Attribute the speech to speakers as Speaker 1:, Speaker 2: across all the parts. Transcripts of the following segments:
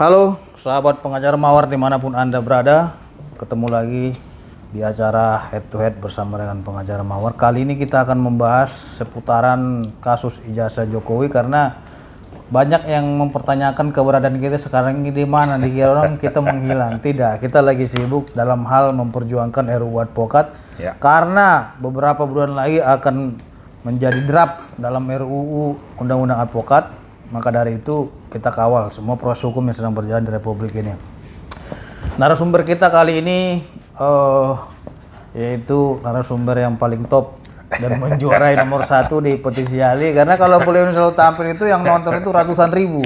Speaker 1: Halo sahabat pengacara Mawar dimanapun Anda berada, ketemu lagi di acara Head to Head bersama dengan pengacara Mawar. Kali ini kita akan membahas seputaran kasus ijazah Jokowi karena banyak yang mempertanyakan keberadaan kita sekarang ini di mana. Dikira orang kita menghilang. Tidak, kita lagi sibuk dalam hal memperjuangkan RUU Advokat ya. Karena beberapa bulan lagi akan menjadi draft dalam RUU Undang-Undang Advokat. Maka dari itu kita kawal semua proses hukum yang sedang berjalan di Republik ini. Narasumber kita kali ini yaitu narasumber yang paling top dan menjuarai nomor 1 di Petisi Ali. Karena kalau beliau selalu tampil itu yang nonton itu ratusan ribu.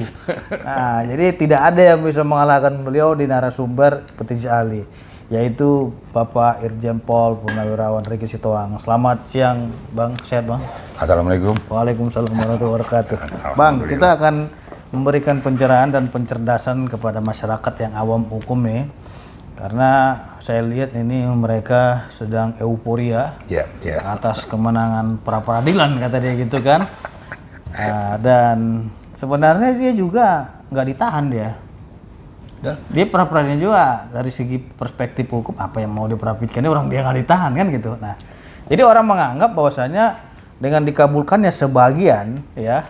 Speaker 1: Nah, jadi tidak ada yang bisa mengalahkan beliau di narasumber Petisi Ali, yaitu Bapak Irjen Pol Purnawirawan Riki Sitohang. Selamat siang Bang, sehat Bang?
Speaker 2: Assalamualaikum.
Speaker 1: Waalaikumsalam warahmatullahi wabarakatuh. Bang, kita akan memberikan pencerahan dan pencerdasan kepada masyarakat yang awam hukum nih. Karena saya lihat ini mereka sedang euforia atas kemenangan pra peradilan kata dia gitu kan. Dan sebenarnya dia juga nggak ditahan dia. Dia pra peradilan juga dari segi perspektif hukum apa yang mau diperhatikan orang dia nggak ditahan kan gitu. Nah, jadi orang menganggap bahwasanya dengan dikabulkannya sebagian ya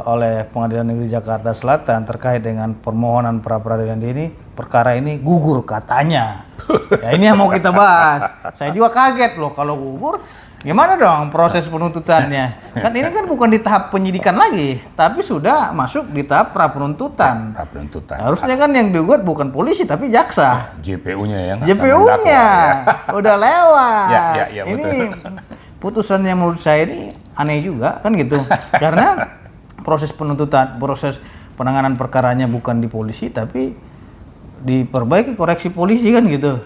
Speaker 1: oleh Pengadilan Negeri Jakarta Selatan terkait dengan permohonan pra peradilan ini, perkara ini gugur katanya. Ya ini yang mau kita bahas. Saya juga kaget loh kalau gugur. Gimana dong proses penuntutannya? Kan ini kan bukan di tahap penyidikan lagi, tapi sudah masuk di tahap pra penuntutan. Harusnya kan yang digugat bukan polisi tapi jaksa.
Speaker 2: JPU-nya yang
Speaker 1: JPU-nya udah lewat.
Speaker 2: Ya,
Speaker 1: ini
Speaker 2: betul.
Speaker 1: Putusan yang menurut saya ini aneh juga kan gitu. Karena proses penuntutan, proses penanganan perkaranya bukan di polisi tapi diperbaiki koreksi polisi kan gitu.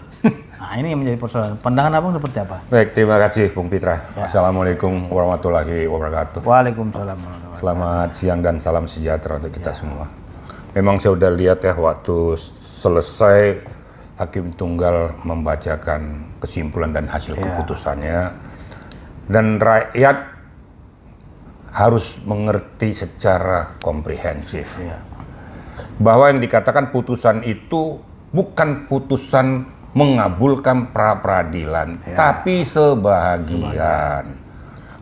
Speaker 1: Nah, ini yang menjadi persoalan. Pandangan Abang seperti apa?
Speaker 2: Baik, terima kasih Bung Pitra. Ya. Assalamualaikum warahmatullahi wabarakatuh.
Speaker 1: Waalaikumsalam warahmatullahi wabarakatuh.
Speaker 2: Selamat siang dan salam sejahtera untuk kita semua. Memang saya udah lihat ya waktu selesai Hakim Tunggal membacakan kesimpulan dan hasil keputusannya. Dan rakyat harus mengerti secara komprehensif bahwa yang dikatakan putusan itu bukan putusan mengabulkan pra peradilan, tapi sebagian.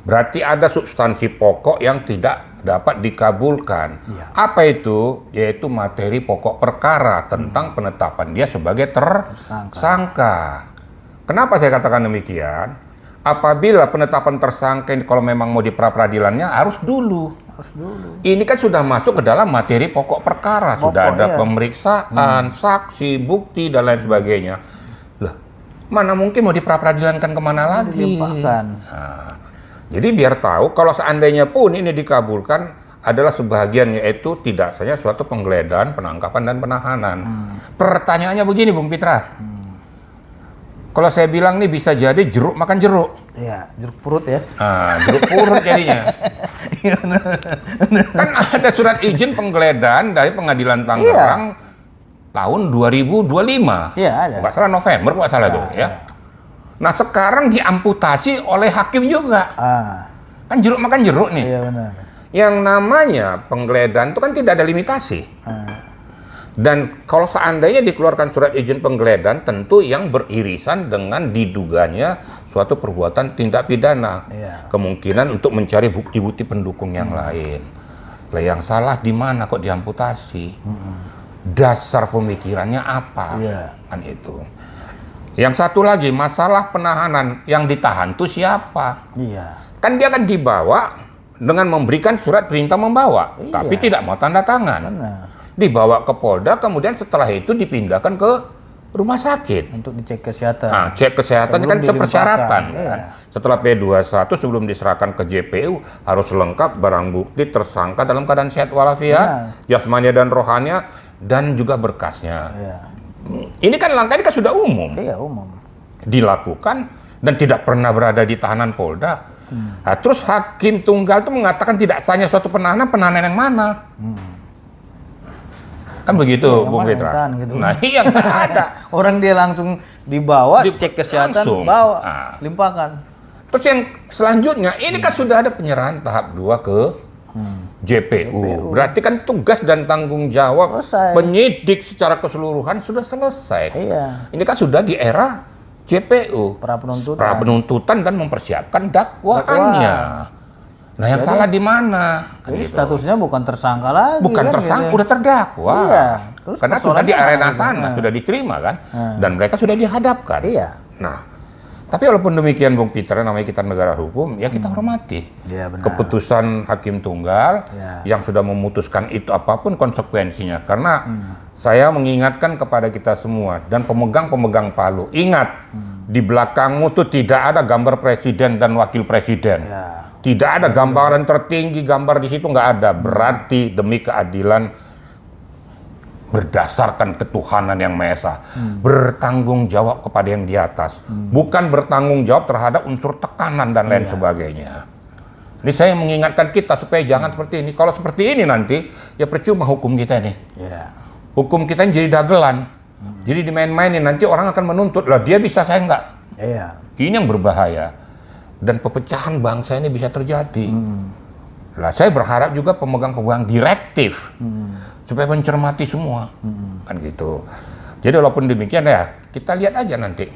Speaker 2: Berarti ada substansi pokok yang tidak dapat dikabulkan. Apa itu? Yaitu materi pokok perkara tentang penetapan dia sebagai tersangka. Kenapa saya katakan demikian? Apabila penetapan tersangka ini kalau memang mau di pra peradilannya harus dulu. Ini kan sudah masuk ke dalam materi pokok perkara, sudah ada pemeriksaan, saksi, bukti dan lain sebagainya. Lah, mana mungkin mau di pra peradilankan kemana lagi? Nah, jadi biar tahu kalau seandainya pun ini dikabulkan adalah sebagian, yaitu tidak saja suatu penggeledahan, penangkapan dan penahanan. Pertanyaannya begini Bung Pitra. Kalau saya bilang nih bisa jadi jeruk makan jeruk.
Speaker 1: Iya, jeruk purut ya.
Speaker 2: Jeruk purut jadinya. Kan ada surat izin penggeledahan dari Pengadilan Tangerang tahun 2025. Iya, ada. Nggak salah November, nggak salah tuh ya. Nah sekarang diamputasi oleh hakim juga. Kan jeruk makan jeruk nih.
Speaker 1: Iya benar.
Speaker 2: Yang namanya penggeledahan itu kan tidak ada limitasi. Dan kalau seandainya dikeluarkan surat izin penggeledahan, tentu yang beririsan dengan diduganya suatu perbuatan tindak pidana. Kemungkinan untuk mencari bukti-bukti pendukung yang lain. Lah yang salah di mana kok diamputasi? Dasar pemikirannya apa? Kan itu. Yang satu lagi, masalah penahanan. Yang ditahan itu siapa? Kan dia akan dibawa dengan memberikan surat perintah membawa, tapi tidak mau tanda tangan. Dibawa ke Polda, kemudian setelah itu dipindahkan ke rumah sakit
Speaker 1: untuk dicek kesehatan.
Speaker 2: Nah, cek kesehatan kan persyaratan. Kan? Setelah P21 sebelum diserahkan ke JPU harus lengkap barang bukti tersangka dalam keadaan sehat walafiat, jasmani dan rohania, dan juga berkasnya. Ini kan langkah ini kan sudah umum. Dilakukan dan tidak pernah berada di tahanan Polda. Nah, terus Hakim Tunggal itu mengatakan tidak hanya suatu penahanan yang mana? Kan begitu, Bung Pitra.
Speaker 1: Gitu.
Speaker 2: Nah, iya nggak ada.
Speaker 1: Orang dia langsung dibawa, dicek kesehatan, bawa, limpahkan.
Speaker 2: Terus yang selanjutnya, ini kan sudah ada penyerahan tahap 2 ke JPU. Berarti kan tugas dan tanggung jawab
Speaker 1: Selesai.
Speaker 2: penyidik secara keseluruhan sudah selesai.
Speaker 1: Iya.
Speaker 2: Ini kan sudah di era JPU.
Speaker 1: Pra penuntutan.
Speaker 2: Pra penuntutan dan mempersiapkan dakwaannya. Nah, yang salah di mana?
Speaker 1: Jadi
Speaker 2: Gitu.
Speaker 1: statusnya bukan tersangka lagi.
Speaker 2: Bukan
Speaker 1: kan,
Speaker 2: tersangka,
Speaker 1: gitu.
Speaker 2: udah terdakwa.
Speaker 1: Iya. Terus
Speaker 2: Karena sudah
Speaker 1: persoalannya
Speaker 2: di arena
Speaker 1: apa,
Speaker 2: sana,
Speaker 1: gitu?
Speaker 2: sudah diterima kan, dan mereka sudah dihadapkan.
Speaker 1: Iya.
Speaker 2: Nah, tapi walaupun demikian, Bung Pitra, namanya kita negara hukum, ya kita hormati
Speaker 1: Iya, benar.
Speaker 2: keputusan hakim tunggal
Speaker 1: Ya.
Speaker 2: yang sudah memutuskan itu apapun konsekuensinya. Karena saya mengingatkan kepada kita semua dan pemegang-pemegang palu, ingat di belakangmu tuh tidak ada gambar presiden dan wakil presiden.
Speaker 1: Ya.
Speaker 2: Tidak ada gambaran tertinggi, gambar di situ nggak ada. Berarti demi keadilan berdasarkan ketuhanan yang Maha Esa, bertanggung jawab kepada yang di atas, bukan bertanggung jawab terhadap unsur tekanan dan lain sebagainya. Ini saya mengingatkan kita supaya jangan seperti ini. Kalau seperti ini nanti, ya percuma hukum kita nih.
Speaker 1: Iya.
Speaker 2: Hukum kita ini jadi dagelan, jadi dimain-mainin. Nanti orang akan menuntut, lah dia bisa, saya enggak.
Speaker 1: Iya.
Speaker 2: Ini yang berbahaya. Dan perpecahan bangsa ini bisa terjadi. Lah saya berharap juga pemegang-pemegang direktif supaya mencermati semua, kan gitu. Jadi walaupun demikian ya kita lihat aja nanti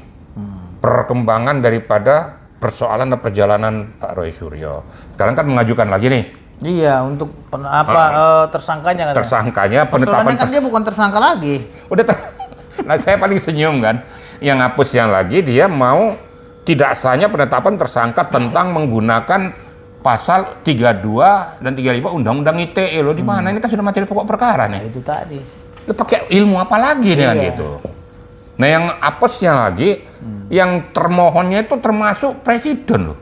Speaker 2: perkembangan daripada persoalan dan perjalanan Pak Roy Suryo. Sekarang kan mengajukan lagi nih
Speaker 1: Iya, untuk tersangkanya kan.
Speaker 2: tersangkanya, penetapan
Speaker 1: Persoalannya kan dia bukan tersangka lagi.
Speaker 2: udah nah saya paling senyum kan, yang hapus yang lagi dia mau tidak sahnya penetapan tersangka tentang menggunakan pasal 32 dan 35 Undang-Undang ITE loh, di mana ini kan sudah materi pokok perkara
Speaker 1: Nah,
Speaker 2: nih.
Speaker 1: itu tadi.
Speaker 2: Lu pakai ilmu apa lagi nih kan
Speaker 1: Iya.
Speaker 2: gitu. Nah, yang apesnya lagi yang termohonnya itu termasuk presiden loh.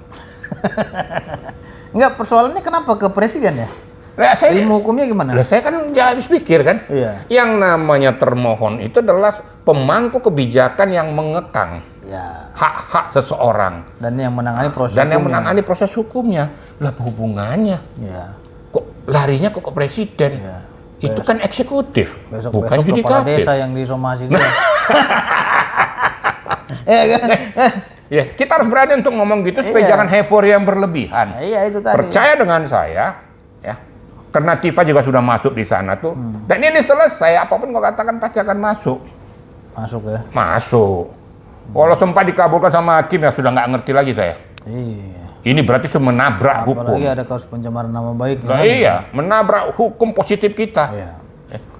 Speaker 1: Enggak, persoalannya kenapa ke presiden ya?
Speaker 2: Lah, saya
Speaker 1: Ilmu hukumnya gimana?
Speaker 2: Lah, saya kan ya habis pikir kan.
Speaker 1: Iya.
Speaker 2: Yang namanya termohon itu adalah pemangku kebijakan yang mengekang
Speaker 1: Ya.
Speaker 2: hak-hak seseorang
Speaker 1: Dan yang menangani proses
Speaker 2: dan yang
Speaker 1: hukumnya.
Speaker 2: menangani proses hukumnya. Lah, apa hubungannya?
Speaker 1: Ya.
Speaker 2: Kok larinya kok ke presiden?
Speaker 1: Ya.
Speaker 2: Itu kan eksekutif,
Speaker 1: Besok
Speaker 2: bukan
Speaker 1: kepala
Speaker 2: yudikatif.
Speaker 1: desa yang disomasi dia. Ya kan?
Speaker 2: Ya, kita harus berani untuk ngomong gitu supaya
Speaker 1: Iya.
Speaker 2: jangan euforia yang berlebihan.
Speaker 1: Nah, iya itu tadi.
Speaker 2: Percaya dengan saya, ya. Karena Tifa juga sudah masuk di sana tuh. Dan ini selesai, apapun kau katakan pasti akan masuk.
Speaker 1: Masuk ya.
Speaker 2: Masuk. Kalau sempat dikabulkan sama hakim ya sudah nggak ngerti lagi saya.
Speaker 1: Iya.
Speaker 2: Ini berarti menabrak hukum.
Speaker 1: Apalagi ada kasus pencemaran nama baik.
Speaker 2: Nah,
Speaker 1: kan?
Speaker 2: iya, menabrak hukum positif kita.
Speaker 1: Iya.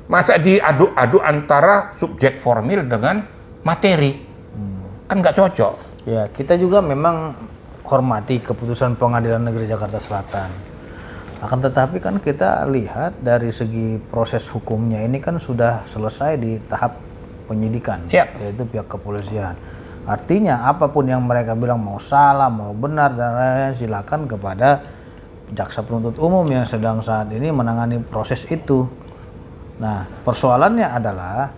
Speaker 2: Masa diadu-adu antara subjek formil dengan materi? Kan nggak cocok.
Speaker 1: Ya, kita juga memang hormati keputusan Pengadilan Negeri Jakarta Selatan. Akan tetapi kan kita lihat dari segi proses hukumnya ini kan sudah selesai di tahap penyidikan,
Speaker 2: Ya.
Speaker 1: yaitu pihak kepolisian. Artinya apapun yang mereka bilang mau salah, mau benar dan lain-lain silakan kepada jaksa penuntut umum yang sedang saat ini menangani proses itu. Nah, persoalannya adalah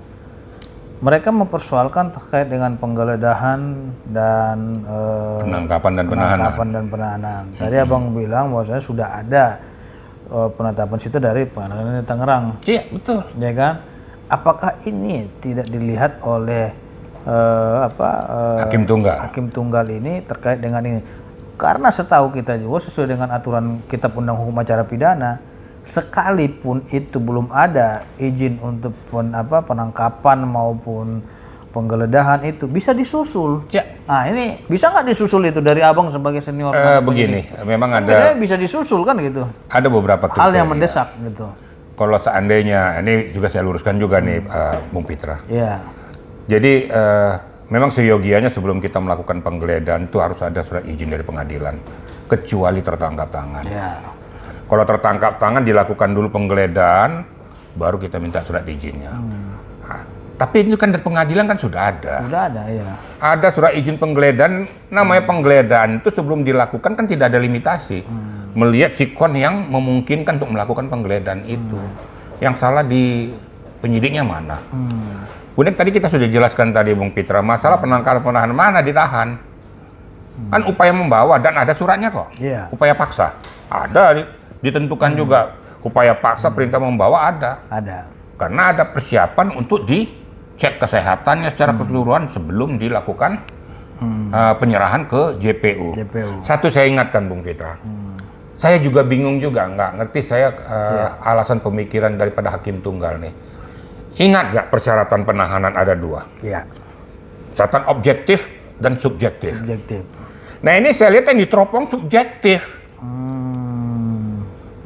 Speaker 1: mereka mempersoalkan terkait dengan penggeledahan dan
Speaker 2: Penangkapan dan penahanan.
Speaker 1: penangkapan dan penahanan. Tadi abang bilang bahwasanya sudah ada penetapan situ dari Pengadilan Tangerang,
Speaker 2: Iya, betul.
Speaker 1: ya kan? Apakah ini tidak dilihat oleh
Speaker 2: Hakim tunggal.
Speaker 1: hakim tunggal ini terkait dengan ini? Karena setahu kita juga sesuai dengan aturan Kitab Undang Hukum Acara Pidana, sekalipun itu belum ada izin untuk penangkapan maupun penggeledahan itu bisa disusul.
Speaker 2: Ya.
Speaker 1: Nah, ini bisa nggak disusul itu dari abang sebagai senior?
Speaker 2: Begini, memang
Speaker 1: Biasanya
Speaker 2: ada
Speaker 1: bisa disusul kan gitu.
Speaker 2: beberapa
Speaker 1: Hal yang
Speaker 2: kriteria.
Speaker 1: mendesak gitu.
Speaker 2: Kalau seandainya, ini juga saya luruskan juga nih, Bung Pitra.
Speaker 1: Iya.
Speaker 2: Jadi memang seyogianya sebelum kita melakukan penggeledahan itu harus ada surat izin dari pengadilan, kecuali tertangkap tangan.
Speaker 1: Iya.
Speaker 2: Kalau tertangkap tangan dilakukan dulu penggeledahan, baru kita minta surat izinnya. Nah, tapi ini kan dari pengadilan kan sudah ada.
Speaker 1: Sudah ada ya.
Speaker 2: Ada surat izin penggeledahan, namanya penggeledahan itu sebelum dilakukan kan tidak ada limitasi. Melihat sikon yang memungkinkan untuk melakukan penggeledahan itu. Yang salah di penyidiknya mana? Kemudian tadi kita sudah jelaskan tadi Bung Pitra, masalah penangkapan penahanan mana ditahan. Kan upaya membawa dan ada suratnya kok.
Speaker 1: Iya.
Speaker 2: Upaya paksa. Ada ditentukan juga. Upaya paksa perintah membawa ada.
Speaker 1: Ada.
Speaker 2: Karena ada persiapan untuk dicek kesehatannya secara keseluruhan sebelum dilakukan penyerahan ke JPU.
Speaker 1: JPU.
Speaker 2: Satu saya ingatkan Bung Fitra, Saya juga bingung juga, nggak ngerti saya alasan pemikiran daripada hakim tunggal nih. Ingat nggak persyaratan penahanan ada 2?
Speaker 1: Iya.
Speaker 2: Syaratan objektif dan subjektif.
Speaker 1: Subjektif.
Speaker 2: Nah ini saya lihat yang diteropong subjektif.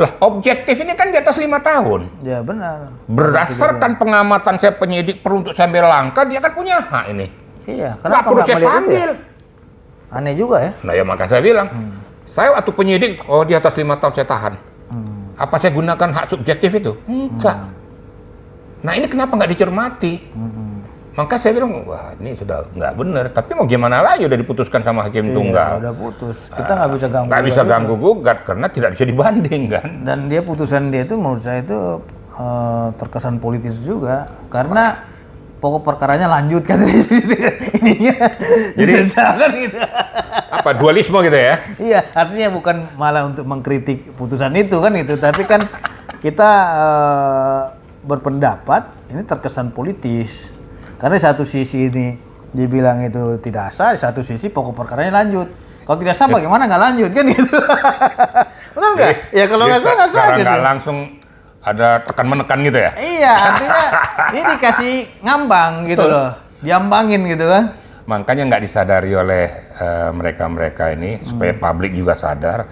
Speaker 2: Lah objektif ini kan di atas 5 tahun.
Speaker 1: Ya benar.
Speaker 2: Berdasarkan pengamatan saya penyidik perlu untuk saya ambil langkah, dia kan punya hak ini.
Speaker 1: Iya.
Speaker 2: Nggak
Speaker 1: Kenapa
Speaker 2: perlu
Speaker 1: nggak
Speaker 2: saya
Speaker 1: melihat itu
Speaker 2: panggil.
Speaker 1: ya? Aneh juga ya.
Speaker 2: Nah ya maka saya bilang, saya waktu penyidik, di atas 5 tahun saya tahan. Apa saya gunakan hak subjektif itu? Enggak. Nah ini kenapa nggak dicermati? Maka saya bilang, wah ini sudah nggak benar. Tapi mau gimana lagi, udah diputuskan sama hakim tunggal.
Speaker 1: Udah putus. Kita nggak bisa ganggu.
Speaker 2: Nggak bisa ganggu gugat karena tidak bisa dibanding kan.
Speaker 1: Dan dia putusan dia itu menurut saya itu terkesan politis juga. Karena pokok perkaranya lanjut kan ininya. Jadi kan gitu.
Speaker 2: Apa dualisme gitu ya?
Speaker 1: Iya, artinya bukan malah untuk mengkritik putusan itu kan gitu, tapi kan kita berpendapat ini terkesan politis. Karena di satu sisi ini dibilang itu tidak sah, di satu sisi pokok perkaranya lanjut. Kalau tidak sah bagaimana nggak lanjut kan gitu? Benar nggak? Ya kalau nggak sah nggak sah gitu.
Speaker 2: Nggak langsung ada tekan menekan gitu ya?
Speaker 1: Iya, artinya ini dikasih ngambang gitu loh, diambangin gitu kan.
Speaker 2: Makanya nggak disadari oleh mereka-mereka ini supaya publik juga sadar.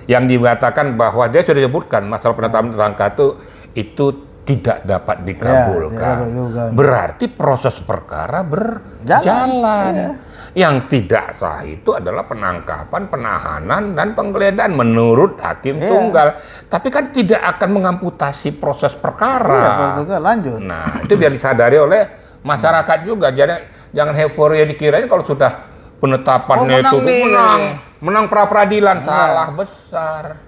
Speaker 2: Yang dikatakan bahwa dia sudah disebutkan masalah penetapan tersangka itu tidak dapat dikabulkan. Berarti proses perkara berjalan. Yang tidak sah itu adalah penangkapan, penahanan, dan penggeledahan menurut hakim tunggal. Tapi kan tidak akan mengamputasi proses perkara.
Speaker 1: Iya, lanjut.
Speaker 2: Nah, itu biar disadari oleh masyarakat juga. Jadi jangan euforia dikirain kalau sudah penetapannya itu menang pra peradilan. Salah besar.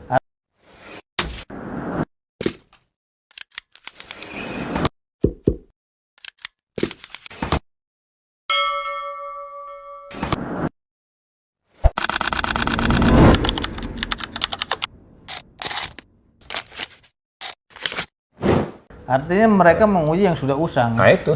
Speaker 1: Artinya mereka menguji yang sudah usang.
Speaker 2: Nah itu.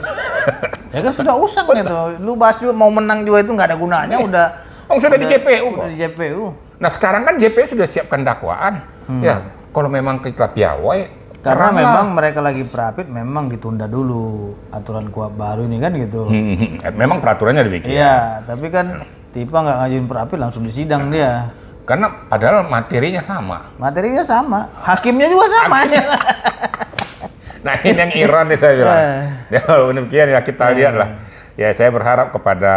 Speaker 1: Ya kan sudah usang gitu. Lu bahas juga mau menang juga itu nggak ada gunanya. Udah
Speaker 2: sudah di JPU.
Speaker 1: Udah di JPU.
Speaker 2: Nah sekarang kan JPU sudah siapkan dakwaan. Ya kalau memang kita piawai.
Speaker 1: Karena memang mereka lagi perapit, memang ditunda dulu aturan kuap baru ini kan gitu.
Speaker 2: Memang peraturannya demikian.
Speaker 1: Iya, tapi kan Tipa nggak ngajuin perapit langsung disidang dia.
Speaker 2: Karena padahal materinya sama.
Speaker 1: Materinya sama, hakimnya juga sama.
Speaker 2: Nah ini yang ironis saya bilang. Ya kalau demikian ya kita lihat lah. Ya saya berharap kepada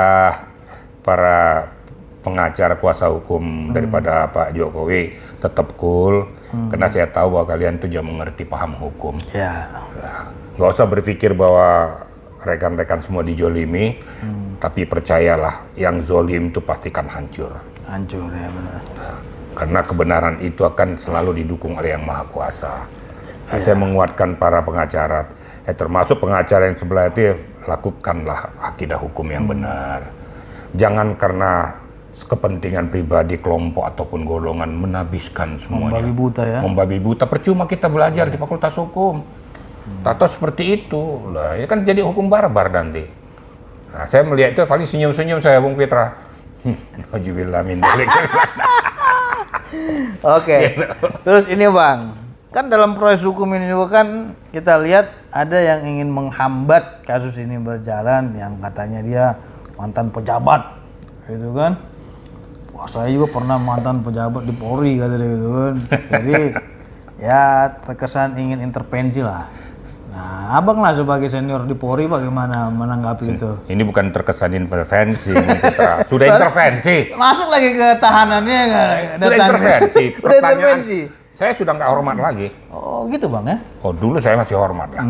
Speaker 2: para pengacara kuasa hukum daripada Pak Jokowi tetap cool. Karena saya tahu bahwa kalian itu juga mengerti paham hukum.
Speaker 1: Ya.
Speaker 2: Nah, nggak usah berpikir bahwa rekan-rekan semua dijolimi. Tapi percayalah yang zolim itu pastikan hancur.
Speaker 1: Hancur ya benar.
Speaker 2: Nah, karena kebenaran itu akan selalu didukung oleh Yang Maha Kuasa. Nah, saya menguatkan para pengacara, termasuk pengacara yang sebelah itu, lakukanlah akidah hukum yang benar. Jangan karena kepentingan pribadi, kelompok ataupun golongan menabiskan semuanya.
Speaker 1: Membabi buta ya.
Speaker 2: Membabi buta, percuma kita belajar di Fakultas Hukum. Atau seperti itu, lah ya kan jadi hukum barbar nanti. Nah, saya melihat itu paling senyum-senyum saya, Bung Fitra. Alhamdulillah min dzalik.
Speaker 1: Oke. Terus ini Bang, kan dalam proses hukum ini juga kan kita lihat ada yang ingin menghambat kasus ini berjalan, yang katanya dia mantan pejabat, gitu kan? Wah saya juga pernah mantan pejabat di Polri katanya gitu kan. Jadi ya terkesan ingin intervensi lah. Nah, Abang lah sebagai senior di Polri bagaimana menanggapi itu?
Speaker 2: Ini bukan terkesan intervensi, Fitra. Sudah intervensi.
Speaker 1: Masuk lagi ke tahanannya nggak?
Speaker 2: Sudah intervensi.
Speaker 1: Udah intervensi.
Speaker 2: Saya sudah nggak hormat lagi.
Speaker 1: Oh gitu Bang ya?
Speaker 2: Oh dulu saya masih hormat lah.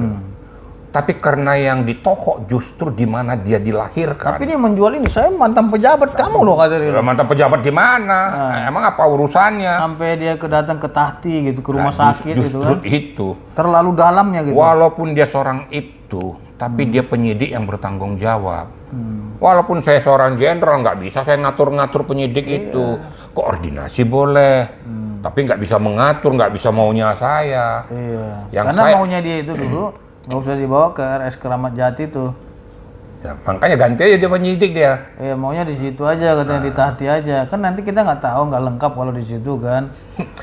Speaker 2: Tapi karena yang ditokok justru di mana dia dilahirkan.
Speaker 1: Tapi dia menjual ini, saya mantan pejabat kamu loh kata dia.
Speaker 2: Mantan pejabat gimana? Emang apa urusannya?
Speaker 1: Sampai dia datang ke Tahti gitu, ke rumah sakit gitu kan.
Speaker 2: Justru itu.
Speaker 1: Terlalu dalamnya gitu.
Speaker 2: Walaupun dia seorang itu, tapi dia penyidik yang bertanggung jawab. Walaupun saya seorang jenderal, nggak bisa saya ngatur-ngatur penyidik itu. Koordinasi boleh, tapi nggak bisa mengatur, nggak bisa maunya saya.
Speaker 1: Iya.
Speaker 2: Yang
Speaker 1: Karena maunya dia itu dulu nggak usah dibawa ke RS Keramat Jati tuh.
Speaker 2: Ya, makanya ganti aja dia penyidik dia.
Speaker 1: Ya maunya di situ aja, katanya ditahti aja. Kan nanti kita nggak tahu, nggak lengkap kalau di situ kan.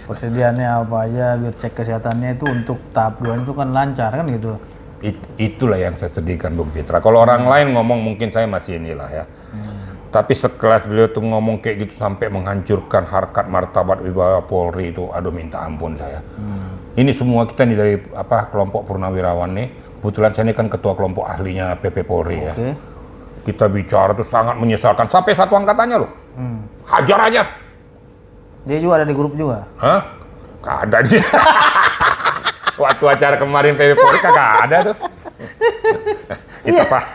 Speaker 1: Persediaannya apa aja, biar cek kesehatannya itu untuk tahap 2 itu kan lancar kan gitu.
Speaker 2: Itulah yang saya sedihkan Bung Fitra. Kalau orang lain ngomong mungkin saya masih inilah ya. Tapi sekelas beliau tuh ngomong kayak gitu sampai menghancurkan harkat martabat wibawa Polri itu, aduh minta ampun saya. Ini semua kita nih dari kelompok purnawirawan nih. Kebetulan saya ini kan ketua kelompok ahlinya PP Polri ya. Kita bicara tuh sangat menyesalkan sampai satu angkatannya loh. Hajar aja.
Speaker 1: Dia juga ada di grup juga.
Speaker 2: Hah? Gak ada dia. Waktu acara kemarin PP Polri kagak ada tuh.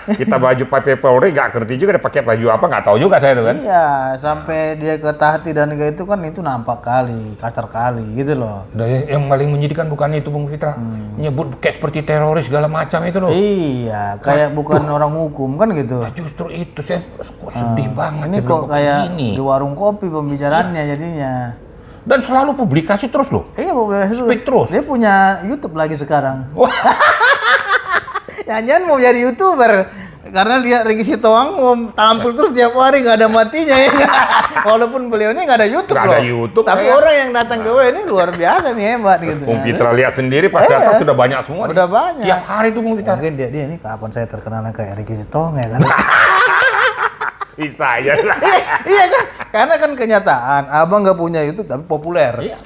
Speaker 2: Kita baju PP Polri nggak ngerti juga dia pakai baju apa, nggak tahu juga saya tuh kan.
Speaker 1: Iya, sampai dia ke tahti dan kayak itu kan itu nampak kali, kasar kali gitu loh.
Speaker 2: Dan yang paling menyedihkan bukan itu Bung Fitra, nyebut kayak seperti teroris segala macam itu loh.
Speaker 1: Iya, kayak bukan orang hukum kan gitu.
Speaker 2: Nah, justru itu saya kok sedih banget.
Speaker 1: Ini kok kayak di warung kopi pembicaraannya jadinya.
Speaker 2: Dan selalu publikasi terus loh.
Speaker 1: Iya, publikasi
Speaker 2: Speak terus.
Speaker 1: Dia punya YouTube lagi sekarang. Jangan mau jadi YouTuber. Karena lihat Regi Sitohang mau tampil terus tiap hari nggak ada matinya ya. Walaupun beliau ini nggak ada YouTube
Speaker 2: Nggak
Speaker 1: loh.
Speaker 2: ada YouTube,
Speaker 1: tapi orang yang datang ke ini luar biasa nih, hebat gitu.
Speaker 2: Bung Fitra lihat sendiri pas datang sudah banyak semua.
Speaker 1: Udah banyak.
Speaker 2: Tiap hari tuh Bung Fitra.
Speaker 1: Mungkin dia ini kapan saya terkenal kayak Regi Sitohang ya kan?
Speaker 2: Bisa aja lah.
Speaker 1: Iya kan? Karena kan kenyataan abang nggak punya YouTube tapi populer.
Speaker 2: Iya.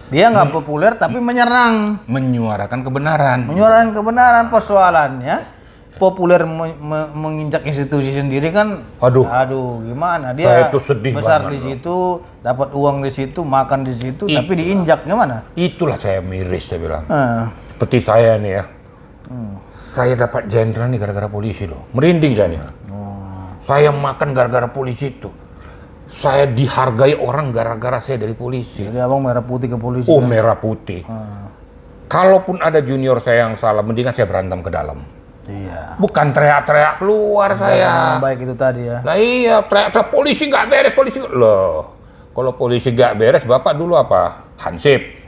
Speaker 1: Dia nggak populer tapi menyerang.
Speaker 2: Menyuarakan kebenaran.
Speaker 1: Menyuarakan kebenaran. Persoalannya populer menginjak institusi sendiri kan. Aduh, gimana? Dia
Speaker 2: saya itu sedih
Speaker 1: besar
Speaker 2: banget
Speaker 1: di situ, dapat uang di situ, makan di situ, tapi diinjak gimana?
Speaker 2: Itulah saya miris saya bilang. Seperti saya nih ya. Saya dapat jenderal nih gara-gara polisi loh. Merinding saya nih. Saya makan gara-gara polisi itu. Saya dihargai orang gara-gara saya dari polisi.
Speaker 1: Jadi abang merah putih ke polisi.
Speaker 2: Oh, kan? Merah putih. Kalaupun ada junior saya yang salah, mendingan saya berantem ke dalam.
Speaker 1: Iya.
Speaker 2: Bukan teriak-teriak keluar saya.
Speaker 1: Baik itu tadi ya.
Speaker 2: Lah iya, teriak-teriak polisi nggak beres, polisi. Loh, kalau polisi nggak beres, Bapak dulu apa? Hansip.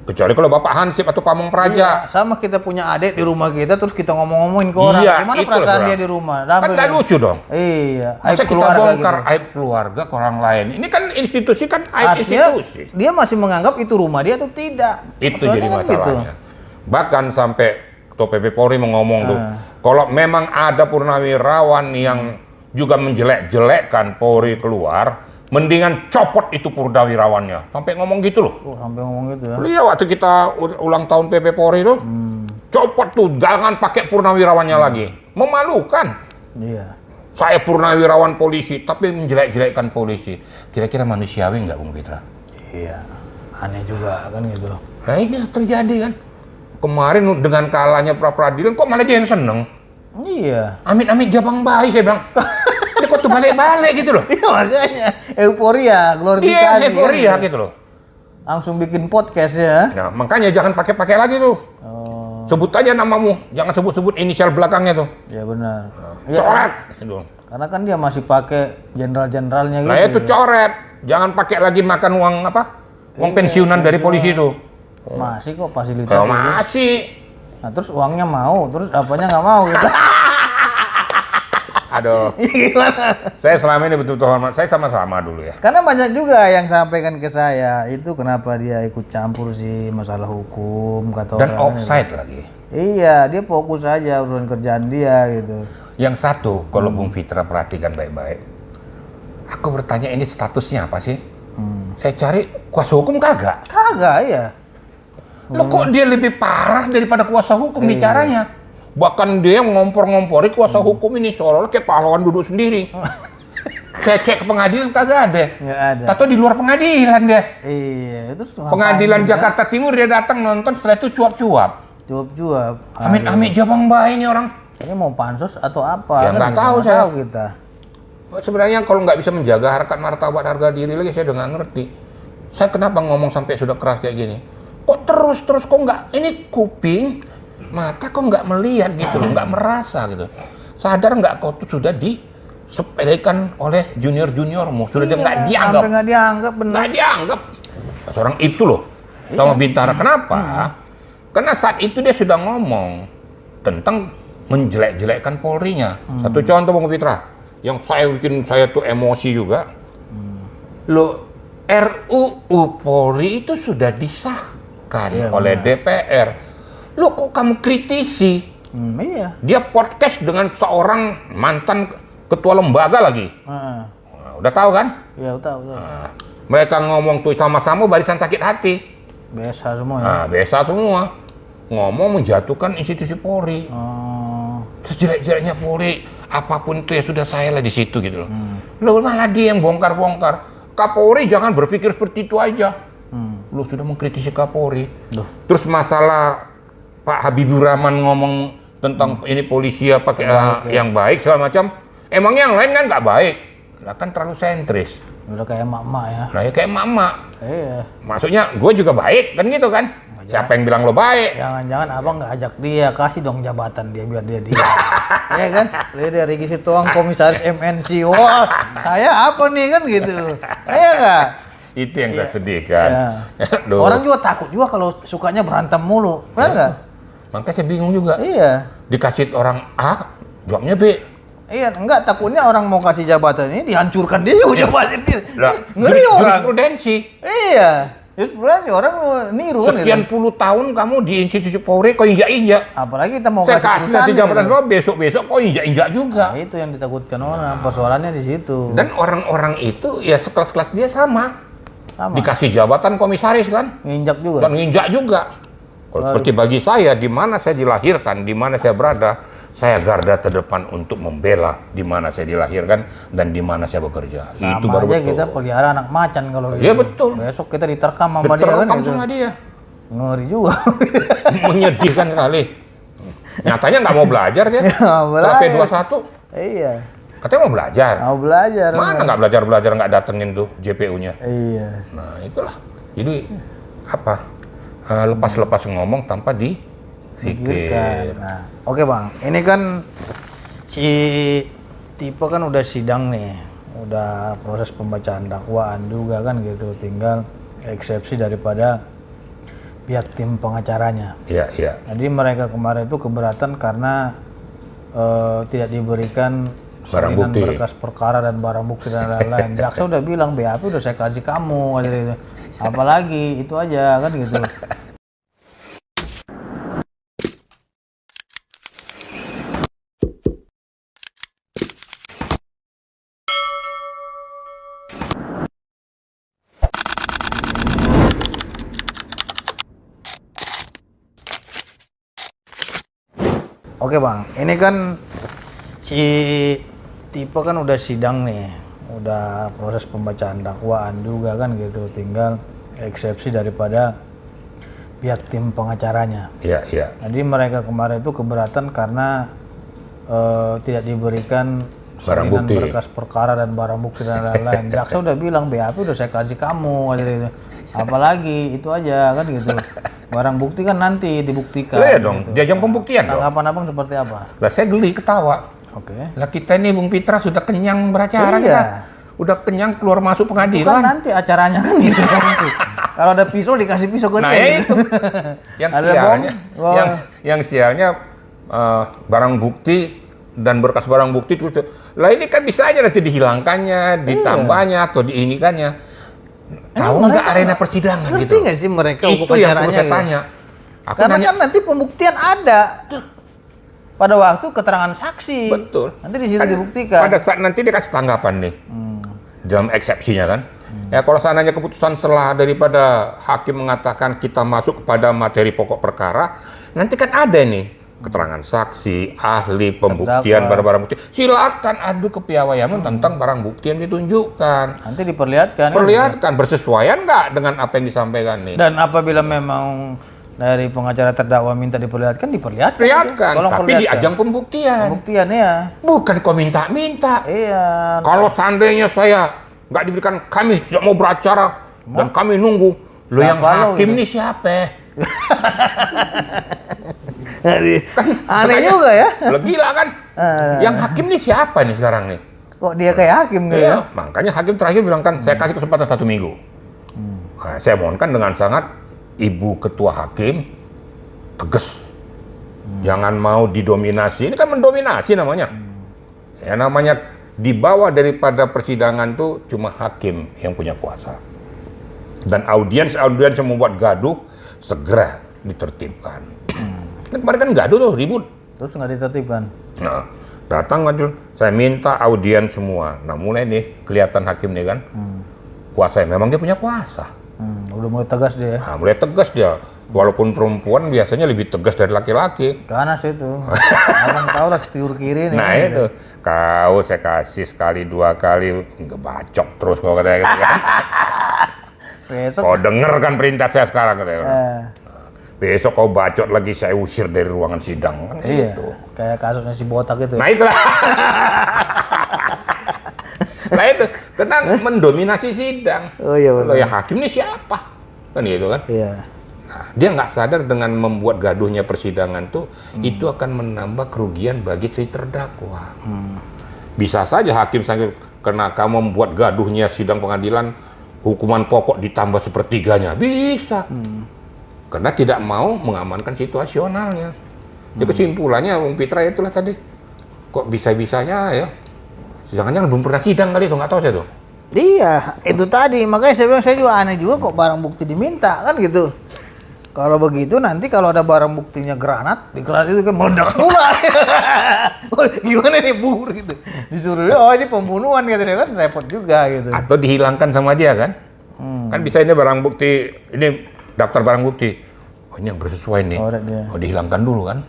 Speaker 2: Kecuali kalau Bapak Hansip atau Pamong Praja.
Speaker 1: Iya, sama kita punya adik di rumah kita, terus kita ngomong-ngomongin ke orang.
Speaker 2: Iya,
Speaker 1: Gimana perasaan dia di rumah?
Speaker 2: Kan nggak lucu dong.
Speaker 1: Iya.
Speaker 2: Masa kita bongkar aib keluarga ke orang lain? Ini kan institusi kan aib institusi.
Speaker 1: Dia masih menganggap itu rumah dia atau tidak.
Speaker 2: Itu jadi masalahnya. Bahkan sampai Ketua PP Polri ngomong tuh, kalau memang ada purnawirawan yang juga menjelek-jelekkan Polri keluar, mendingan copot itu purnawirawannya. Sampai ngomong gitu loh.
Speaker 1: Sampai ngomong gitu ya.
Speaker 2: Iya, waktu kita ulang tahun PP Polri tuh, copot tuh, jangan pakai purnawirawannya lagi. Memalukan.
Speaker 1: Iya.
Speaker 2: Saya purnawirawan polisi, tapi menjelek-jelekkan polisi. Kira-kira manusiawi nggak, Bung Fitra?
Speaker 1: Iya. Aneh juga kan gitu.
Speaker 2: Nah ini terjadi kan. Kemarin dengan kalahnya pra-peradilan, kok malah dia yang seneng?
Speaker 1: Iya.
Speaker 2: Amit-amit jabang bayi, saya bilang. Dia kok tuh balik-balik gitu loh.
Speaker 1: Iya makanya. Euforia, glorifikasi.
Speaker 2: Dia euforia gitu loh.
Speaker 1: Langsung bikin podcast ya.
Speaker 2: Nah makanya jangan pakai-pakai lagi tuh. Sebut aja namamu, jangan sebut-sebut inisial belakangnya tuh.
Speaker 1: Ya benar.
Speaker 2: Coret. Gitu.
Speaker 1: Karena kan dia masih pakai jenderal-jenderalnya gitu.
Speaker 2: Nah itu coret. Jangan pakai lagi makan uang apa? Uang pensiunan dari polisi itu.
Speaker 1: Masih kok fasilitas
Speaker 2: Oh,
Speaker 1: itu.
Speaker 2: masih.
Speaker 1: Nah terus uangnya mau, terus apanya nggak mau gitu.
Speaker 2: Aduh.
Speaker 1: Gimana?
Speaker 2: Saya selama ini betul-betul hormat. Saya sama-sama dulu ya.
Speaker 1: Karena banyak juga yang sampaikan ke saya, itu kenapa dia ikut campur sih masalah hukum, kata
Speaker 2: Dan
Speaker 1: orang.
Speaker 2: offside lagi.
Speaker 1: Iya, dia fokus aja urusan kerjaan dia gitu.
Speaker 2: Yang satu, kalau Bung Fitra perhatikan baik-baik. Aku bertanya ini statusnya apa sih? Saya cari kuasa hukum kagak.
Speaker 1: Kagak ya.
Speaker 2: Loh kok dia lebih parah daripada kuasa hukum bicaranya? Bahkan dia ngompor-ngompori kuasa hukum ini seolah-olah kayak pahlawan duduk sendiri. Saya cek ke pengadilan kagak ada.
Speaker 1: Nggak ada.
Speaker 2: Tato di luar pengadilan dia.
Speaker 1: Iya, terus
Speaker 2: Pengadilan Jakarta Timur dia datang nonton, setelah itu cuap-cuap.
Speaker 1: Cuap-cuap.
Speaker 2: Amit-amit jabang bayi ini orang.
Speaker 1: Ini mau pansus atau apa?
Speaker 2: Ya,
Speaker 1: kan
Speaker 2: nggak
Speaker 1: gitu,
Speaker 2: tahu
Speaker 1: nggak
Speaker 2: saya.
Speaker 1: tahu kita.
Speaker 2: Sebenarnya kalau nggak bisa menjaga harkat martabat harga diri lagi, saya udah nggak ngerti. Saya kenapa ngomong sampai sudah keras kayak gini? Kok terus kok nggak? Ini kuping, mata kok nggak melihat gitu loh, nggak merasa gitu. Sadar nggak kau tuh sudah disepelekan oleh junior-juniormu, sudah nggak dianggap.
Speaker 1: Sampai nggak dianggap, benar.
Speaker 2: Nggak dianggap. Seorang itu loh, sama Bintara. Kenapa? Karena saat itu dia sudah ngomong tentang menjelek-jelekkan Polri-nya. Satu contoh Bung Pitra, yang bikin saya tuh emosi juga. Loh, RUU Polri itu sudah disahkan oleh DPR. Loh, kok kamu kritisi?
Speaker 1: Iya.
Speaker 2: Dia podcast dengan seorang mantan ketua lembaga lagi. Nah, udah tahu kan?
Speaker 1: Iya, tahu.
Speaker 2: Nah, mereka ngomong tuh sama-sama barisan sakit hati.
Speaker 1: Biasa semua ya.
Speaker 2: Nah, biasa semua. Ngomong menjatuhkan institusi Polri. Sejelek-jeleknya Polri, apapun itu ya sudah saya lah di situ gitu loh. Loh, malah dia yang bongkar-bongkar. Kapolri jangan berpikir seperti itu aja. Lu sudah mengkritisi Kapolri. Terus masalah Pak Habibur Rahman ngomong tentang ini polisi ya pakai yang baik segala macam. Emang yang lain kan nggak baik. Lah kan terlalu sentris.
Speaker 1: Udah kayak emak-emak ya.
Speaker 2: Nah ya kayak emak-emak.
Speaker 1: Iya.
Speaker 2: Maksudnya gue juga baik kan gitu kan. Siapa yang bilang lo baik?
Speaker 1: Jangan-jangan abang nggak ajak dia, kasih dong jabatan dia biar dia. Iya kan? Dia dari Sitohang komisaris MNC. Wah, saya apa nih kan gitu. Iya nggak?
Speaker 2: Itu yang saya sedihkan.
Speaker 1: Ya. Orang juga takut juga kalau sukanya berantem mulu. Benar nggak?
Speaker 2: Makanya saya bingung juga.
Speaker 1: Iya.
Speaker 2: Dikasih orang A, jawabnya B.
Speaker 1: Iya, enggak, takutnya orang mau kasih jabatan ini dihancurkan dia juga jabatan dia.
Speaker 2: Ngeri orang. Jurisprudensi.
Speaker 1: Iya. Jurisprudensi orang niru.
Speaker 2: Sekian puluh tahun kamu di institusi Polri kok injak-injak.
Speaker 1: Apalagi kita mau
Speaker 2: saya kasih nanti jabatan semua besok-besok kok injak-injak juga.
Speaker 1: Nah, itu yang ditakutkan orang. Persoalannya di situ.
Speaker 2: Dan orang-orang itu ya sekelas-kelas dia sama. Dikasih jabatan komisaris kan?
Speaker 1: Nginjak juga.
Speaker 2: Kan nginjak juga. Kalau seperti bagi saya, di mana saya dilahirkan, di mana saya berada, saya garda terdepan untuk membela di mana saya dilahirkan dan di mana saya bekerja.
Speaker 1: Sama
Speaker 2: itu baru
Speaker 1: aja
Speaker 2: betul.
Speaker 1: kita pelihara anak macan kalau gitu.
Speaker 2: Iya betul.
Speaker 1: Besok kita diterkam sama dia kan.
Speaker 2: Diterkam sama dia.
Speaker 1: Ngeri juga.
Speaker 2: Menyedihkan sekali. Nyatanya nggak mau belajar dia. Setelah P21.
Speaker 1: Iya.
Speaker 2: Katanya mau belajar.
Speaker 1: Mau belajar.
Speaker 2: Mana nggak belajar nggak datengin tuh JPU-nya.
Speaker 1: Iya.
Speaker 2: Nah itulah. Jadi apa? Lepas-lepas ngomong tanpa dipikir.
Speaker 1: Nah, oke Bang, ini kan si Tipe kan udah sidang nih, udah proses pembacaan dakwaan juga kan gitu, tinggal eksepsi daripada pihak tim pengacaranya.
Speaker 2: Iya, iya.
Speaker 1: Jadi mereka kemarin itu keberatan karena tidak diberikan
Speaker 2: barang bukti,
Speaker 1: berkas perkara dan barang bukti dan lain-lain. Jaksa udah bilang BAP udah saya kasih kamu, gitu. Apalagi itu aja kan gitu. Oke Bang, ini kan si Tipe kan udah sidang nih, udah proses pembacaan dakwaan juga kan gitu, tinggal eksepsi daripada pihak tim pengacaranya.
Speaker 2: Iya, iya.
Speaker 1: Jadi mereka kemarin itu keberatan karena tidak diberikan
Speaker 2: barang bukti,
Speaker 1: berkas perkara dan barang bukti dan lain-lain. Jaksa udah bilang BAP udah saya kasih kamu, gitu. Apalagi itu aja kan gitu. Barang bukti kan nanti dibuktikan.
Speaker 2: Iya dong,
Speaker 1: gitu.
Speaker 2: diajang pembuktian dong.
Speaker 1: Tanggapan abang seperti apa?
Speaker 2: Lah saya geli ketawa.
Speaker 1: Oke.
Speaker 2: Lah kita ini Bung Pitra sudah kenyang beracara
Speaker 1: Iya.
Speaker 2: kita. Udah kenyang keluar masuk pengadilan.
Speaker 1: Bukan nanti acaranya kan gitu. Kalau ada pisau dikasih pisau gede.
Speaker 2: Nah ya itu. Yang sialnya, yang sialnya barang bukti dan berkas barang bukti itu. Lah ini kan bisa aja nanti dihilangkannya, ditambahnya atau diinikannya. Tahu nggak arena persidangan
Speaker 1: ngerti
Speaker 2: gitu?
Speaker 1: Ngerti nggak sih mereka
Speaker 2: itu yang perlu saya tanya. Aku
Speaker 1: karena
Speaker 2: nanya,
Speaker 1: kan nanti pembuktian ada. Pada waktu keterangan saksi.
Speaker 2: Betul.
Speaker 1: Nanti di situ
Speaker 2: kan,
Speaker 1: dibuktikan.
Speaker 2: pada saat nanti dia kasih tanggapan nih. Dalam eksepsinya kan. Ya kalau seandainya keputusan setelah daripada hakim mengatakan kita masuk kepada materi pokok perkara, nanti kan ada nih keterangan saksi, ahli, pembuktian, barang-barang bukti. Silakan adu kepiawaian tentang barang bukti yang ditunjukkan.
Speaker 1: Nanti diperlihatkan.
Speaker 2: Perlihatkan bersesuaian nggak dengan apa yang disampaikan nih.
Speaker 1: Dan apabila memang dari pengacara terdakwa minta diperlihatkan, diperlihatkan.
Speaker 2: Perlihatkan, tapi di ajang pembuktian.
Speaker 1: Pembuktian ya.
Speaker 2: Bukan kau minta-minta.
Speaker 1: Iya.
Speaker 2: Kalau seandainya saya nggak diberikan, kami tidak mau beracara dan kami nunggu. Lo yang hakim nih siapa?
Speaker 1: Kan, aneh juga ya.
Speaker 2: Lo gila kan? Yang hakim nih siapa nih sekarang nih?
Speaker 1: Kok dia kayak hakim gitu ya?
Speaker 2: Makanya hakim terakhir bilang kan, saya kasih kesempatan 1 minggu. Nah, saya mohonkan dengan sangat Ibu Ketua Hakim tegas. Jangan mau didominasi. Ini kan mendominasi namanya. Ya namanya di bawah daripada persidangan tuh cuma hakim yang punya kuasa. Dan audiens yang membuat gaduh segera ditertibkan. Kan kemarin kan gaduh tuh, ribut.
Speaker 1: Terus nggak ditertibkan.
Speaker 2: Nah, datang aja, saya minta audiens semua. Nah mulai nih kelihatan hakim nih kan, kuasa, memang dia punya kuasa.
Speaker 1: Udah mulai tegas dia.
Speaker 2: Nah, mulai tegas dia. Walaupun perempuan biasanya lebih tegas dari laki-laki.
Speaker 1: Ganas itu. Abang tahu lah setiur kiri nih.
Speaker 2: Nah itu, kau saya kasih sekali dua kali, nggak bacok terus kau katanya gitu kan.
Speaker 1: Besok.
Speaker 2: Kau denger kan perintah saya sekarang katanya.
Speaker 1: Eh,
Speaker 2: Besok kau bacot lagi saya usir dari ruangan sidang kan
Speaker 1: iya.
Speaker 2: gitu.
Speaker 1: Kayak kasusnya si botak itu.
Speaker 2: Nah itulah. Nah itu, karena mendominasi sidang.
Speaker 1: Oh iya benar.
Speaker 2: Loh, ya hakim ini siapa? Kan gitu kan.
Speaker 1: Iya.
Speaker 2: Nah, dia nggak sadar dengan membuat gaduhnya persidangan tuh, itu akan menambah kerugian bagi si terdakwa. Bisa saja hakim sakit karena kamu membuat gaduhnya sidang pengadilan, hukuman pokok ditambah sepertiganya. Bisa. Karena tidak mau mengamankan situasionalnya. Jadi kesimpulannya, Bung Pitra itulah tadi. Kok bisa-bisanya ya? Jangan-jangan belum pernah sidang kali itu, nggak tahu saya tuh.
Speaker 1: Iya, itu tadi. Makanya saya bilang, saya juga aneh juga kok barang bukti diminta, kan gitu. Kalau begitu nanti kalau ada barang buktinya granat, di granat itu kan meledak pula. Oh, gimana nih bur gitu. Disuruh dia, oh ini pembunuhan katanya kan, repot juga gitu.
Speaker 2: Atau dihilangkan sama dia kan? Kan bisa ini barang bukti, ini daftar barang bukti. Oh ini yang bersesuai nih.
Speaker 1: Oh, dia.
Speaker 2: Oh dihilangkan dulu kan?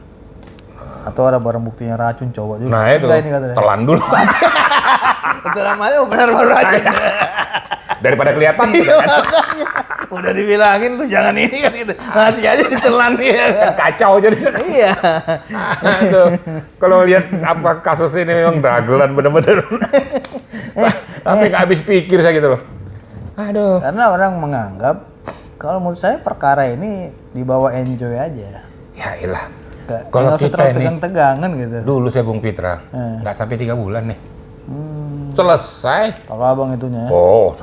Speaker 1: Atau ada barang buktinya racun coba juga.
Speaker 2: Nah itu,
Speaker 1: Enggak, ini katanya.
Speaker 2: telan dulu.
Speaker 1: Telan aja benar baru racun.
Speaker 2: Daripada kelihatan gitu kan?
Speaker 1: Udah dibilangin lu jangan ini kan gitu. Masih aja ditelan dia.
Speaker 2: Kacau jadi.
Speaker 1: Iya.
Speaker 2: Aduh, kalau lihat apa kasus ini memang dagelan bener-bener. Tapi nggak habis pikir saya gitu loh. Aduh.
Speaker 1: Karena orang menganggap kalau menurut saya perkara ini dibawa enjoy aja.
Speaker 2: Ya ilah.
Speaker 1: Kalau
Speaker 2: Kalau kita
Speaker 1: terlalu
Speaker 2: ini
Speaker 1: tegang-tegangan gitu.
Speaker 2: dulu saya Bung Pitra, nggak sampai 3 bulan nih. Selesai.
Speaker 1: Kalau abang itunya.
Speaker 2: Oh,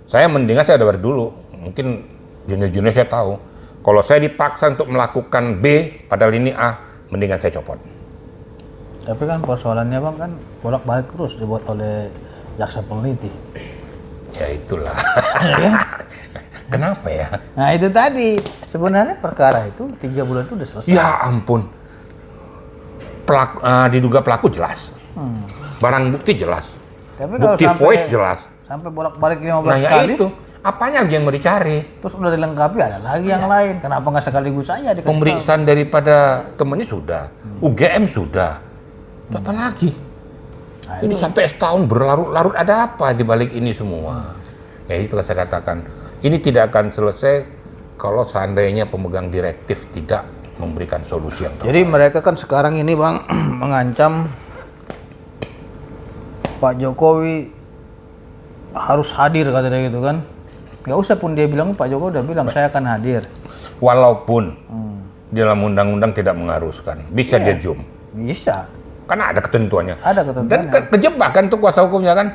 Speaker 2: saya mendingan saya dari dulu. Mungkin junior-junior saya tahu. Kalau saya dipaksa untuk melakukan B pada lini A, mendingan saya copot.
Speaker 1: Tapi kan persoalannya bang kan bolak-balik terus dibuat oleh jaksa peneliti.
Speaker 2: Ya itulah. Kenapa ya?
Speaker 1: Nah itu tadi sebenarnya perkara itu 3 bulan itu udah selesai.
Speaker 2: Ya ampun. Diduga pelaku jelas. Barang bukti jelas.
Speaker 1: Tapi kalau
Speaker 2: Bukti voice jelas.
Speaker 1: Sampai bolak-balik 15
Speaker 2: Nah ya
Speaker 1: kali.
Speaker 2: itu. Apanya lagi yang mau dicari?
Speaker 1: Terus udah dilengkapi ada lagi yang lain. Kenapa nggak sekaligus aja dikasih
Speaker 2: Pemeriksaan daripada temennya sudah. UGM sudah. Apa lagi?
Speaker 1: Nah,
Speaker 2: Ini sampai setahun berlarut-larut, ada apa di balik ini semua? Ya itulah saya katakan. Ini tidak akan selesai kalau seandainya pemegang direktif tidak memberikan solusi yang tepat.
Speaker 1: Jadi mereka kan sekarang ini bang mengancam Pak Jokowi harus hadir katanya gitu kan. Nggak usah pun dia bilang, Pak Jokowi udah bilang saya akan hadir.
Speaker 2: Walaupun di dalam undang-undang tidak mengharuskan, bisa dia zoom.
Speaker 1: Bisa.
Speaker 2: Karena ada ketentuannya.
Speaker 1: Ada ketentuannya.
Speaker 2: Dan kejebak kan tuh kuasa hukumnya kan.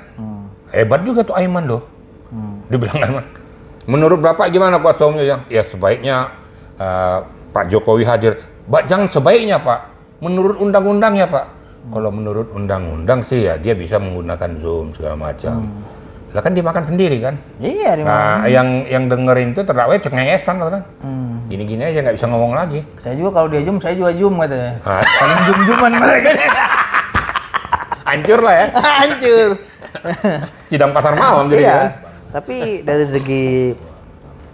Speaker 2: Hebat juga tuh Aiman loh. Dia bilang Aiman. Menurut Bapak gimana kuasa hukumnya? Ya sebaiknya Pak Jokowi hadir. Jangan sebaiknya Pak. Menurut undang-undangnya Pak. Kalau menurut undang-undang sih ya dia bisa menggunakan Zoom segala macam. Lah kan dimakan sendiri kan.
Speaker 1: Iya di
Speaker 2: Nah yang dengerin itu terdakwa cengengesan kan. Gini-gini aja nggak bisa ngomong lagi.
Speaker 1: Saya juga kalau dia zoom, saya juga zoom katanya.
Speaker 2: Ah.
Speaker 1: Paling zoom-zooman mereka.
Speaker 2: Hancur lah ya.
Speaker 1: Hancur.
Speaker 2: Sidang pasar malam jadi
Speaker 1: Iya.
Speaker 2: kan.
Speaker 1: Tapi dari segi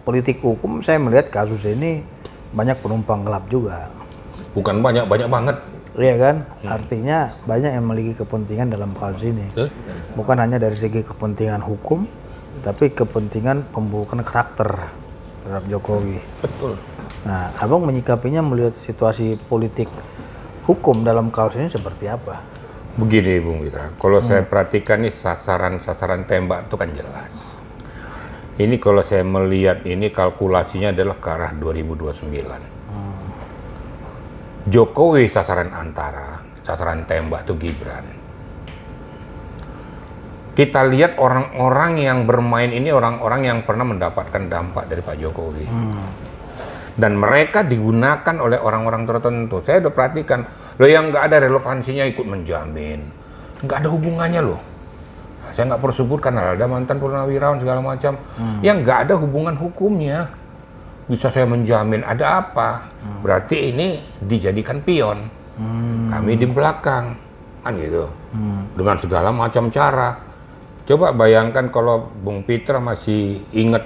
Speaker 1: politik hukum saya melihat kasus ini banyak penumpang gelap juga.
Speaker 2: Bukan banyak banget.
Speaker 1: Iya kan? Artinya banyak yang memiliki kepentingan dalam kasus ini. Bukan hanya dari segi kepentingan hukum, tapi kepentingan pemburukan karakter terhadap Jokowi.
Speaker 2: Betul.
Speaker 1: Nah, abang menyikapinya melihat situasi politik hukum dalam kasus ini seperti apa?
Speaker 2: Begini Bung Witra, kalau saya perhatikan nih sasaran tembak itu kan jelas. Ini kalau saya melihat ini kalkulasinya adalah ke arah 2029. Jokowi sasaran antara, sasaran tembak itu Gibran. Kita lihat orang-orang yang bermain ini orang-orang yang pernah mendapatkan dampak dari Pak Jokowi. Dan mereka digunakan oleh orang-orang tertentu. Saya udah perhatikan, loh yang nggak ada relevansinya ikut menjamin. Nggak ada hubungannya loh. Saya nggak perlu sebutkan, ada mantan purnawirawan segala macam. Yang nggak ada hubungan hukumnya. Bisa saya menjamin, ada apa? Berarti ini dijadikan pion. Kami di belakang. Kan gitu. Dengan segala macam cara. Coba bayangkan kalau Bung Pitra masih ingat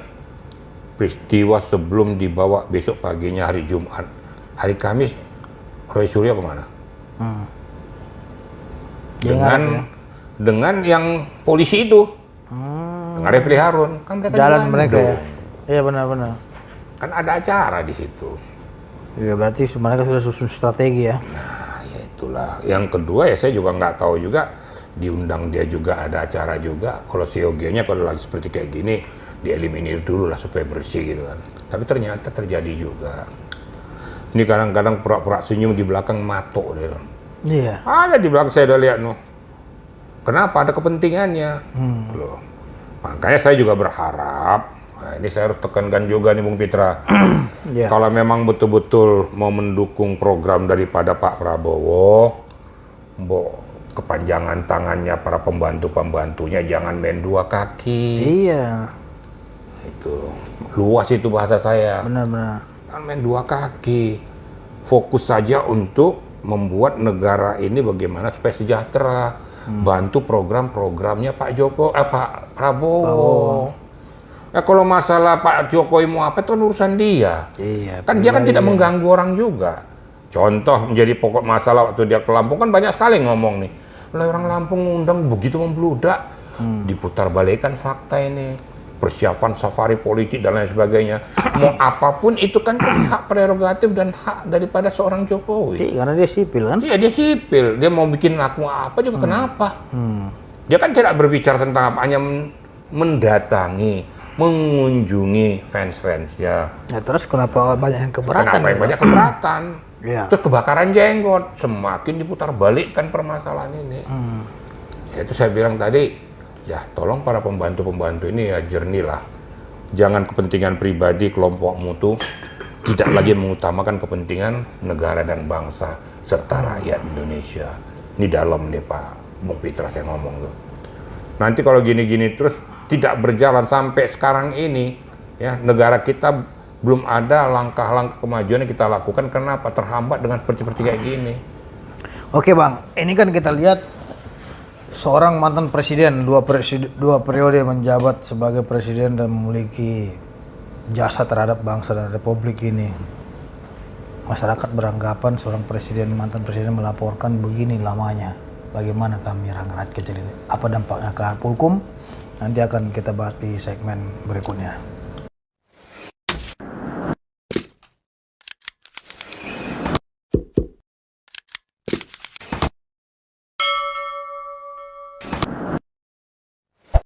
Speaker 2: peristiwa sebelum dibawa besok paginya hari Jumat. Hari Kamis, Roy Suryo kemana? Dengan yang polisi itu. Dengan Refli Harun. Kan mereka
Speaker 1: Jalan
Speaker 2: di
Speaker 1: mereka ya?
Speaker 2: Bandung.
Speaker 1: Iya benar-benar.
Speaker 2: Kan ada acara di situ.
Speaker 1: Iya berarti mereka sudah susun strategi ya?
Speaker 2: Nah, ya itulah. Yang kedua ya saya juga nggak tahu juga, diundang dia juga ada acara juga. Kalau COG-nya kalau lagi seperti kayak gini, dieliminir dulu lah supaya bersih gitu kan. Tapi ternyata terjadi juga. Ini kadang-kadang pura-pura senyum di belakang matok dia.
Speaker 1: Iya.
Speaker 2: Ada di belakang saya udah lihat noh. Kenapa? Ada kepentingannya. Loh. Makanya saya juga berharap, nah ini saya harus tekankan juga nih Bung Pitra.
Speaker 1: Iya.
Speaker 2: Kalau memang betul-betul mau mendukung program daripada Pak Prabowo, kepanjangan tangannya para pembantu-pembantunya jangan main dua kaki.
Speaker 1: Iya.
Speaker 2: Itu luas itu bahasa saya.
Speaker 1: Benar-benar.
Speaker 2: Jangan main dua kaki. Fokus saja untuk membuat negara ini bagaimana supaya sejahtera. Bantu program-programnya Pak Prabowo. Ya kalau masalah Pak Jokowi mau apa itu kan urusan dia.
Speaker 1: Iya.
Speaker 2: Kan dia kan tidak mengganggu orang juga. Contoh menjadi pokok masalah waktu dia ke Lampung kan banyak sekali ngomong nih. Lah orang Lampung ngundang begitu membludak. Diputar balikan fakta ini. Persiapan safari politik dan lain sebagainya. Mau apapun itu kan hak prerogatif dan hak daripada seorang Jokowi.
Speaker 1: Iya, karena dia sipil kan?
Speaker 2: Iya dia sipil. Dia mau bikin laku apa juga kenapa. Dia kan tidak berbicara tentang apa. Hanya mendatangi, mengunjungi fans-fansnya.
Speaker 1: Ya terus kenapa banyak yang keberatan?
Speaker 2: Kenapa yang banyak keberatan?
Speaker 1: Iya.
Speaker 2: Terus kebakaran jenggot, semakin diputar balikkan permasalahan ini. Ya, itu saya bilang tadi, ya tolong para pembantu-pembantu ini ya jernilah. Jangan kepentingan pribadi kelompokmu tuh tidak lagi mengutamakan kepentingan negara dan bangsa serta rakyat Indonesia. Ini dalam nih Pak Bung Pitra saya ngomong tuh. Nanti kalau gini-gini terus tidak berjalan sampai sekarang ini, ya negara kita belum ada langkah-langkah kemajuan yang kita lakukan. Kenapa? Terhambat dengan seperti kayak gini.
Speaker 1: Oke Bang, ini kan kita lihat seorang mantan presiden, dua periode menjabat sebagai presiden dan memiliki jasa terhadap bangsa dan republik ini. Masyarakat beranggapan seorang presiden, mantan presiden melaporkan begini lamanya. Bagaimana kami rakyat kecil ini? Apa dampaknya ke hukum? Nanti akan kita bahas di segmen berikutnya.